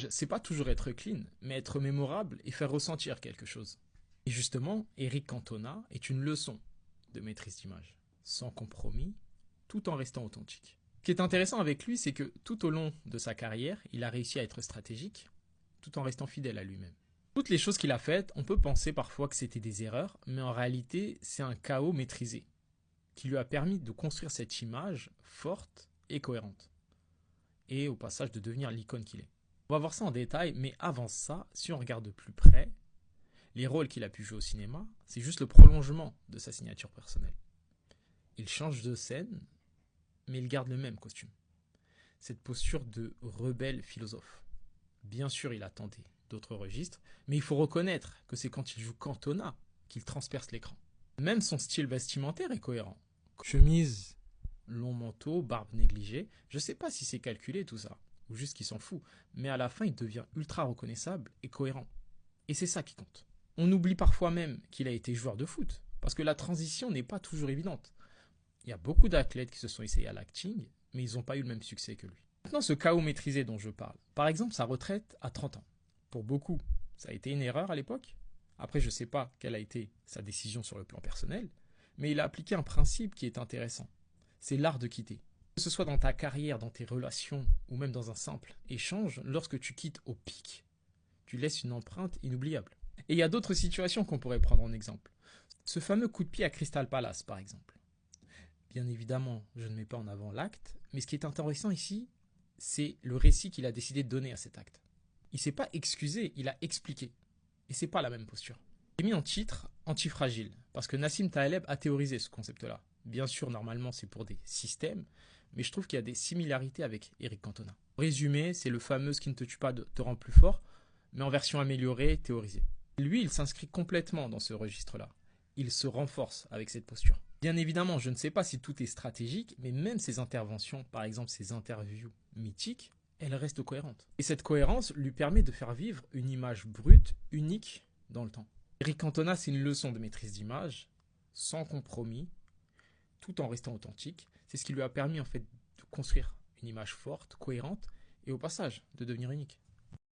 C'est pas toujours être clean, mais être mémorable et faire ressentir quelque chose. Et justement, Eric Cantona est une leçon de maîtrise d'image, sans compromis, tout en restant authentique. Ce qui est intéressant avec lui, c'est que tout au long de sa carrière, il a réussi à être stratégique, tout en restant fidèle à lui-même. Toutes les choses qu'il a faites, on peut penser parfois que c'était des erreurs, mais en réalité, c'est un chaos maîtrisé, qui lui a permis de construire cette image forte et cohérente, et au passage de devenir l'icône qu'il est. On va voir ça en détail, mais avant ça, si on regarde de plus près, les rôles qu'il a pu jouer au cinéma, c'est juste le prolongement de sa signature personnelle. Il change de scène, mais il garde le même costume. Cette posture de rebelle philosophe. Bien sûr, il a tenté d'autres registres, mais il faut reconnaître que c'est quand il joue Cantona qu'il transperce l'écran. Même son style vestimentaire est cohérent. Chemise, long manteau, barbe négligée, je sais pas si c'est calculé tout ça, ou juste qu'il s'en fout, mais à la fin il devient ultra reconnaissable et cohérent. Et c'est ça qui compte. On oublie parfois même qu'il a été joueur de foot, parce que la transition n'est pas toujours évidente. Il y a beaucoup d'athlètes qui se sont essayés à l'acting, mais ils n'ont pas eu le même succès que lui. Maintenant, ce chaos maîtrisé dont je parle, par exemple sa retraite à 30 ans. Pour beaucoup, ça a été une erreur à l'époque. Après, je ne sais pas quelle a été sa décision sur le plan personnel, mais il a appliqué un principe qui est intéressant. C'est l'art de quitter. Que ce soit dans ta carrière, dans tes relations, ou même dans un simple échange, lorsque tu quittes au pic, tu laisses une empreinte inoubliable. Et il y a d'autres situations qu'on pourrait prendre en exemple. Ce fameux coup de pied à Crystal Palace, par exemple. Bien évidemment, je ne mets pas en avant l'acte, mais ce qui est intéressant ici, c'est le récit qu'il a décidé de donner à cet acte. Il ne s'est pas excusé, il a expliqué. Et c'est pas la même posture. J'ai mis en titre Antifragile, parce que Nassim Taleb a théorisé ce concept-là. Bien sûr, normalement, c'est pour des systèmes, mais je trouve qu'il y a des similarités avec Eric Cantona. En résumé, c'est le fameux ce qui ne te tue pas te rend plus fort, mais en version améliorée, théorisée. Lui, il s'inscrit complètement dans ce registre-là. Il se renforce avec cette posture. Bien évidemment, je ne sais pas si tout est stratégique, mais même ses interventions, par exemple ses interviews mythiques, elles restent cohérentes. Et cette cohérence lui permet de faire vivre une image brute, unique dans le temps. Eric Cantona, c'est une leçon de maîtrise d'image, sans compromis, tout en restant authentique. C'est ce qui lui a permis en fait de construire une image forte, cohérente, et au passage de devenir unique.